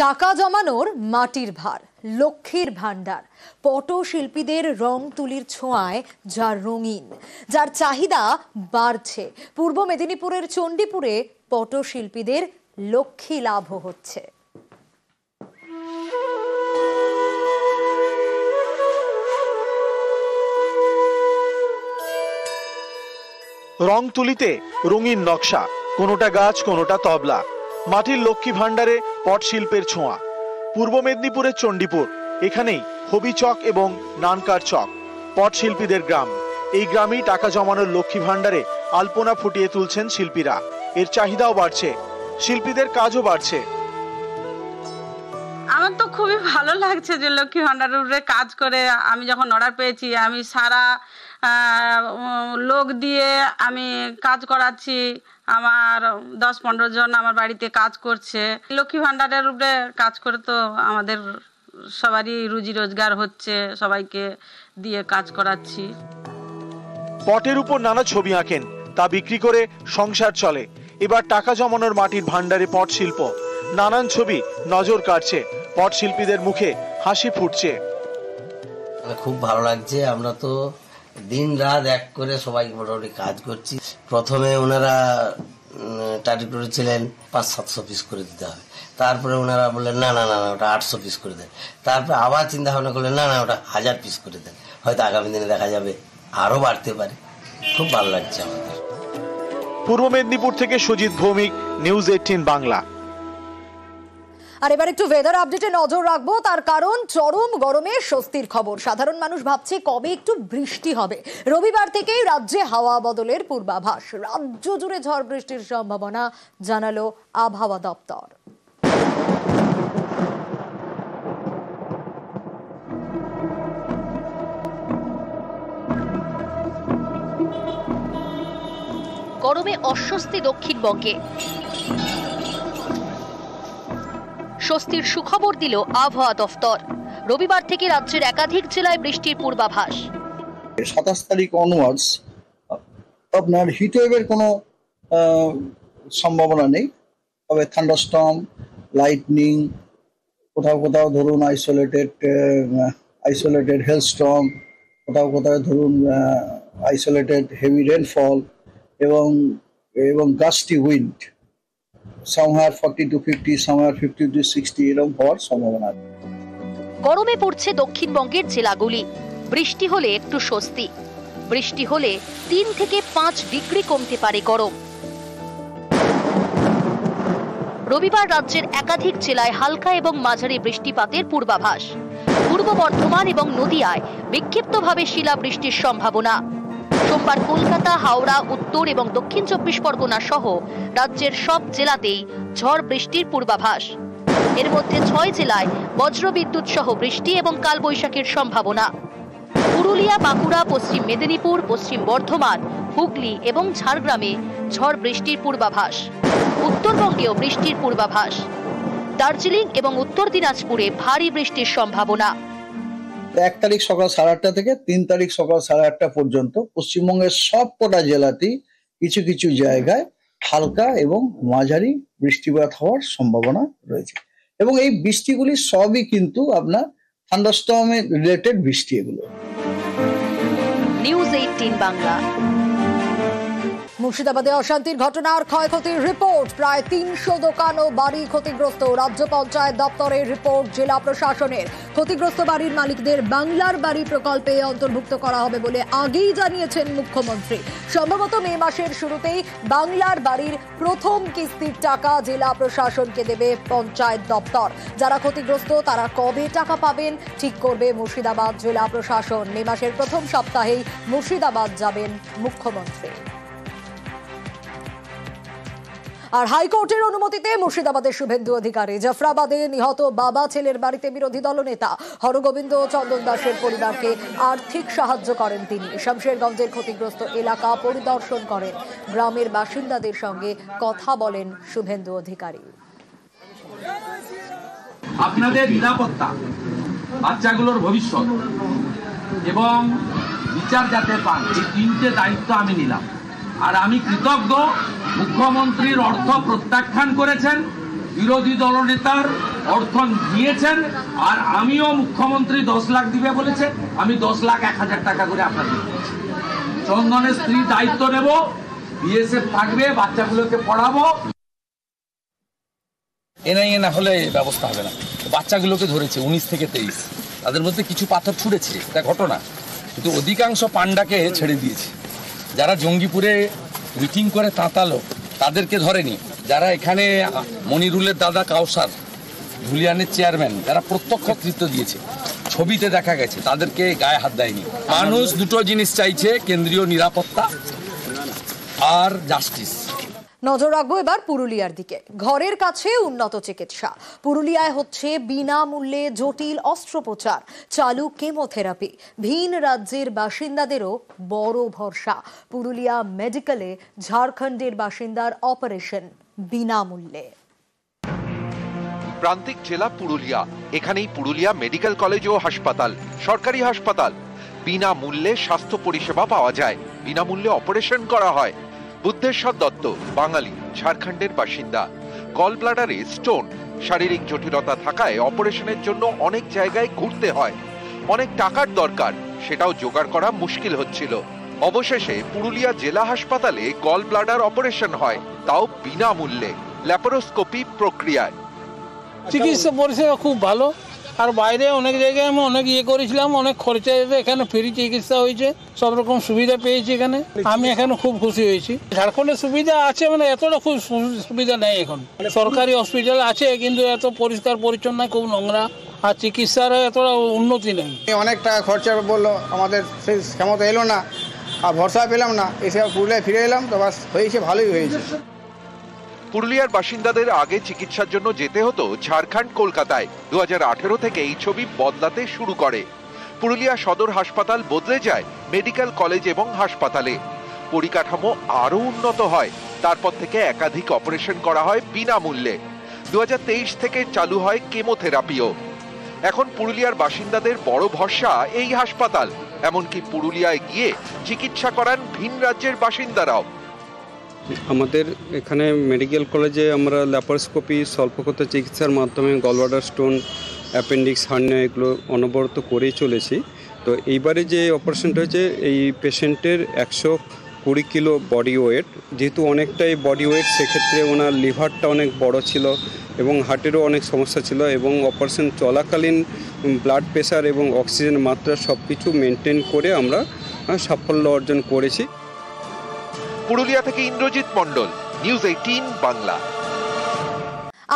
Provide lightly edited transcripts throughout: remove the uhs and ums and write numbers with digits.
টাকা জমানোর মাটির ভার, লক্ষ্মীর ভান্ডার, পটশিল্পীদের রং তুলির ছোঁয়ায় যা রঙিন, যার চাহিদা বাড়ছে। পূর্ব মেদিনীপুরের চণ্ডীপুরে পটশিল্পীদের লক্ষ্মী লাভ হচ্ছে। রং তুলিতে রঙিন নকশা, কোনোটা গাছ কোনোটা তবলা, মাটির লক্ষ্মী ভান্ডারে পট শিল্পের ছোঁয়া। পূর্ব মেদিনীপুরের চণ্ডীপুর, এখানেই হবি চক এবং নানকার চক, পট শিল্পীদের গ্রাম। এই গ্রামেই টাকা জমানোর লক্ষ্মী ভান্ডারে আলপনা ফুটিয়ে তুলছেন শিল্পীরা। এর চাহিদাও বাড়ছে, শিল্পীদের কাজও বাড়ছে। আমার তো খুবই ভালো লাগছে যে লক্ষ্মী ভান্ডারের উপরে কাজ করে আমি যখন অর্ডার পেয়েছি, আমি সারা লোক দিয়ে আমি কাজ করাচ্ছি। আমার 10-15 জন আমার বাড়িতে কাজ করছে। লক্ষ্মী ভান্ডারের উপরে কাজ করে তো আমাদের সবারই রুজি রোজগার হচ্ছে, সবাইকে দিয়ে কাজ করাচ্ছি। পটের উপর নানা ছবি আঁকেন, তা বিক্রি করে সংসার চলে। এবার টাকা জমানোর মাটির ভান্ডারে পট শিল্প, নানান ছবি নজর কাটছে। পট শিল্পীদের মুখে হাসি ফুটছে। খুব ভালো লাগছে। আমরা তো দিন রাত এক করে সবাই মোটামুটি কাজ করছি। প্রথমে ওনারা টার্গেট করেছিলেন 500-700 পিস করে দিতে হবে। তারপরে ওনারা বললেন না না না ওটা 800 পিস করে দেন। তারপরে আবার চিন্তা ভাবনা করলেন না না ওটা 1000 পিস করে দেন। হয়তো আগামী দিনে দেখা যাবে আরো বাড়তে পারে। খুব ভালো লাগছে আমাদের। পূর্ব মেদিনীপুর থেকে সুজিত ভৌমিক, নিউজ 18 বাংলা। আর এবার একটু ওয়েদার আপডেটে নজর রাখবো, তার কারণ চরম গরমে স্বস্তির খবর। সাধারণ মানুষ ভাবছে কবে একটু বৃষ্টি হবে। রবিবার থেকেই রাজ্যে হাওয়া বদলের পূর্বাভাস। রাজ্য জুড়ে ঝড় বৃষ্টির সম্ভাবনা জানালো আবহাওয়া দপ্তর। গরমে অস্বস্তি দক্ষিণবঙ্গে, স্বস্তির সুখবর দিল আবহাওয়া দফতর। রবিবার থেকে রাজ্যের একাধিক জেলায় বৃষ্টির পূর্বাভাস। 27 তারিখ অনওয়ার্ডস আপনার হিটওয়েভের কোনো সম্ভাবনা নেই। তবে থান্ডারস্টর্ম, লাইটনিং, কোথাও কোথাও ধরুন আইসোলেটেড হেলস্টর্ম, কোথাও কোথাও ধরুন আইসোলেটেড হেভি রেনফল এবং gusty wind, somewhere 40 to 50, somewhere 50 to 60 এরকম হওয়ার সম্ভাবনা। গরমে পড়ছে দক্ষিণবঙ্গের জেলাগুলি। বৃষ্টি হলে একটু স্বস্তি, বৃষ্টি হলে 3 থেকে 5 ডিগ্রি কমতে পারে গরম। রবিবার রাজ্যের একাধিক জেলায় হালকা এবং মাঝারি বৃষ্টিপাতের পূর্বাভাস। পূর্ব বর্ধমান এবং নদিয়ায় বিক্ষিপ্তভাবে শিলাবৃষ্টির সম্ভাবনা। সোমবার কলকাতা, হাওড়া, উত্তর এবং দক্ষিণ 24 পরগনা সহ রাজ্যের সব জেলাতেই ঝড় বৃষ্টির পূর্বাভাস। এর মধ্যে 6 জেলায় বজ্রবিদ্যুৎ সহ বৃষ্টি এবং কালবৈশাখীর সম্ভাবনা। পুরুলিয়া, বাঁকুড়া, পশ্চিম মেদিনীপুর, পশ্চিম বর্ধমান, হুগলি এবং ঝাড়গ্রামে ঝড় বৃষ্টির পূর্বাভাস। উত্তরবঙ্গেও বৃষ্টির পূর্বাভাস। দার্জিলিং এবং উত্তর দিনাজপুরে ভারী বৃষ্টির সম্ভাবনা। 1 তারিখ সকাল 8:30 থেকে 3 তারিখ সকাল 8:30 পর্যন্ত পশ্চিমবঙ্গের সবকটা জেলাতেই কিছু কিছু জায়গায় হালকা এবং মাঝারি বৃষ্টিপাত হওয়ার সম্ভাবনা রয়েছে। এবং এই বৃষ্টিগুলি সবই কিন্তু আপনার থান্ডারস্টর্মে রিলেটেড বৃষ্টি। এগুলো নিউজ 18 বাংলা। মুর্শিদাবাদে অশান্তির ঘটনার ক্ষয়ক্ষতির রিপোর্ট। প্রায় 300 দোকান ও বাড়ি ক্ষতিগ্রস্ত। রাজ্য পঞ্চায়েত দপ্তরের রিপোর্ট জেলা প্রশাসনের। ক্ষতিগ্রস্ত বাড়ির মালিকদের বাংলার বাড়ি প্রকল্পে অন্তর্ভুক্ত করা হবে বলে আগেই জানিয়েছেন মুখ্যমন্ত্রী। সম্ভবত মে মাসের শুরুতেই বাংলার বাড়ির প্রথম কিস্তির টাকা জেলা প্রশাসনকে দেবে পঞ্চায়েত দপ্তর। যারা ক্ষতিগ্রস্ত তারা কবে টাকা পাবেন ঠিক করবে মুর্শিদাবাদ জেলা প্রশাসন। মে মাসের প্রথম সপ্তাহেই মুর্শিদাবাদ যাবেন মুখ্যমন্ত্রী। আর হাইকোর্টের অনুমতিতে মুর্শিদাবাদের শুভেন্দু অধিকারী। জাফরাবাদে নিহত বাবা ছেলের বাড়িতে বিরোধী দলনেতা হরগোবিন্দ চন্দন দাসের পরিবারকে আর্থিক সাহায্য করেন তিনি। শামশেরগঞ্জের ক্ষতিগ্রস্ত এলাকা পরিদর্শন করেন। গ্রামের বাসিন্দাদের সঙ্গে কথা বলেন শুভেন্দু অধিকারী। আপনাদের নিরাপত্তা, বাচ্চাগুলোর ভবিষ্যৎ এবং বিচার যাতে পান, এই 3টে দায়িত্ব আমি নিলাম। আর আমি কৃতজ্ঞ, মুখ্যমন্ত্রীর অর্থ প্রত্যাখ্যান করেছেন, বিরোধী দলনেতার অর্থ নিয়েছেন, আর আমিও মুখ্যমন্ত্রী 10 লাখ দিবে বলেছে, আমি 10,01,000 টাকা করে আপনাদের দিচ্ছি। চন্দনের স্ত্রী দায়িত্ব নেব, বিএসএফ থাকবে, বাচ্চাগুলোকে পড়াবো। এনআইএ না হলে ব্যবস্থা হবে না। বাচ্চাগুলোকে ধরেছে 19 থেকে 23, তাদের মধ্যে কিছু পাথর ছুঁড়েছে, এটা ঘটনা, কিন্তু অধিকাংশ পান্ডাকে ছেড়ে দিয়েছে। যারা জঙ্গিপুরে মিটিং করে তাঁতালো তাদেরকে ধরেনি। যারা এখানে মনিরুলের দাদা কাউসার, ধুলিয়ানের চেয়ারম্যান, যারা প্রত্যক্ষ কৃত্য দিয়েছে, ছবিতে দেখা গেছে, তাদেরকে গায়ে হাত দেয়নি। মানুষ দুটো জিনিস চাইছে, কেন্দ্রীয় নিরাপত্তা আর জাস্টিস। নজর রাখবো এবার পুরুলিয়ার দিকে। ঘরের কাছে উন্নত চিকিৎসা, পুরুলিয়ায় হচ্ছে বিনামূল্যে জটিল অস্ত্রোপচার, চালু কেমোথেরাপি। ভিন রাজ্যের বাসিন্দাদেরও বড় ভরসা, পুরুলিয়া মেডিকেলে ঝাড়খণ্ডের বাসিন্দার অপারেশন বিনামূল্যে। প্রান্তিক জেলা পুরুলিয়া, এখানেই পুরুলিয়া মেডিকেল কলেজ ও হাসপাতাল, সরকারি হাসপাতাল। বিনামূল্যে স্বাস্থ্য পরিষেবা পাওয়া যায়, বিনামূল্যে অপারেশন করা হয়। বুদ্ধেশ্বর দত্ত বাঙালি, ঝাড়খণ্ডের বাসিন্দা। গল ব্লাডারে স্টোন, শারীরিক জটিলতা থাকায় অপারেশনের জন্য অনেক জায়গায় ঘুরতে হয়, অনেক টাকার দরকার, সেটাও জোগাড় করা মুশকিল হচ্ছিল। অবশেষে পুরুলিয়া জেলা হাসপাতালে গল ব্লাডার অপারেশন হয়, তাও বিনামূল্যে, ল্যাপারোস্কোপি প্রক্রিয়ায়। চিকিৎসা পরিষেবা খুব ভালো, আর বাইরে অনেক জায়গায় আমি অনেক করেছিলাম, অনেক খরচা যেতে, এখানে ফ্রি চিকিৎসা হয়েছে, সব রকম সুবিধা পেয়েছি এখানে। আমি এখানে খুব খুশি হয়েছি। ঝাড়খণ্ডের সুবিধা আছে, মানে এতটা খুব সুবিধা নেই এখন। সরকারি হসপিটাল আছে কিন্তু এত পরিষ্কার পরিচ্ছন্ন, খুব নোংরা, আর চিকিৎসার এতটা উন্নতি নেই। অনেক টাকা খরচা বললো, আমাদের সেই ক্ষমতা এলো না, আর ভরসা পেলাম না, এসে পুরুলিয়ায় ফিরে এলাম, তো বাস হয়েছে, ভালোই হয়েছে। পুরুলিয়ার বাসিন্দাদের আগে চিকিৎসার জন্য যেতে হতো ঝাড়খণ্ড, কলকাতায়। 2018 থেকে এই ছবি বদলাতে শুরু করে। পুরুলিয়া সদর হাসপাতাল বদলে যায় মেডিকেল কলেজ এবং হাসপাতালে। পরিকাঠামো আরও উন্নত হয়, তারপর থেকে একাধিক অপারেশন করা হয় বিনামূল্যে। 2023 থেকে চালু হয় কেমোথেরাপিও। এখন পুরুলিয়ার বাসিন্দাদের বড় ভরসা এই হাসপাতাল, এমনকি পুরুলিয়ায় গিয়ে চিকিৎসা করান ভিন রাজ্যের বাসিন্দারাও। আমাদের এখানে মেডিকেল কলেজে আমরা ল্যাপারোস্কোপি, স্বল্পক্ষত চিকিৎসার মাধ্যমে গলব্লাডার স্টোন, অ্যাপেন্ডিক্স, হার্নিয়া এগুলো অনবরত করেই চলেছি। তো এইবারে যে অপারেশনটা হয়েছে, এই পেশেন্টের 120 কিলো বডি ওয়েট, যেহেতু অনেকটাই বডি ওয়েট, সেক্ষেত্রে ওনার লিভারটা অনেক বড় ছিল এবং হার্টেরও অনেক সমস্যা ছিল, এবং অপারেশন চলাকালীন ব্লাড প্রেশার এবং অক্সিজেন মাত্রা সব কিছু মেনটেন করে আমরা সাফল্য অর্জন করেছি। পুরুলিয়া থেকে ইন্দ্রজিৎ মণ্ডল, নিউজ 18 বাংলা।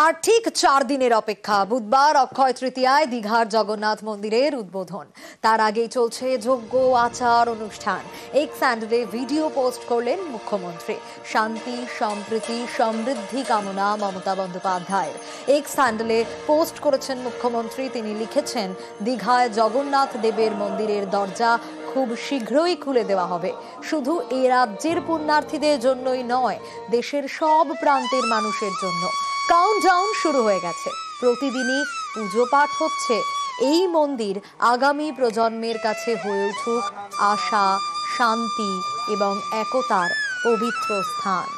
আর ঠিক 4 দিনের অপেক্ষা, বুধবার অক্ষয় তৃতীয়ায় দীঘার জগন্নাথ মন্দিরের উদ্বোধন। তার আগেই চলছে যজ্ঞ আচার অনুষ্ঠান। এক্স হ্যান্ডেলে ভিডিও পোস্ট করলেন মুখ্যমন্ত্রী। শান্তি, সম্প্রীতি, সমৃদ্ধি কামনা মমতা বন্দ্যোপাধ্যায়ের। এক্স হ্যান্ডেলে পোস্ট করেছেন মুখ্যমন্ত্রী। তিনি লিখেছেন, দীঘায় জগন্নাথ দেবের মন্দিরের দরজা খুব শীঘ্রই খুলে দেওয়া হবে। শুধু এ রাজ্যের পুণ্যার্থীদের জন্যই নয়, দেশের সব প্রান্তের মানুষের জন্য। কাউন্টডাউন শুরু হয়ে গেছে, প্রতিদিনই পুজো পাঠ হচ্ছে। এই মন্দির আগামী প্রজন্মের কাছে হয়ে উঠুক আশা, শান্তি এবং একতার পবিত্র স্থান।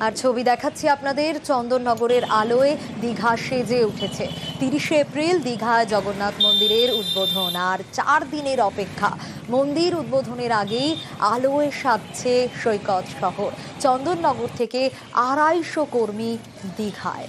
আর ছবি দেখাচ্ছি আপনাদের, চন্দননগরের আলোয় দীঘা সেজে উঠেছে। 30শে এপ্রিল দীঘায় জগন্নাথ মন্দিরের উদ্বোধন, আর 4 দিনের অপেক্ষা। মন্দির উদ্বোধনের আগেই আলোয় সাজছে সৈকত শহর। চন্দননগর থেকে 250 কর্মী দীঘায়।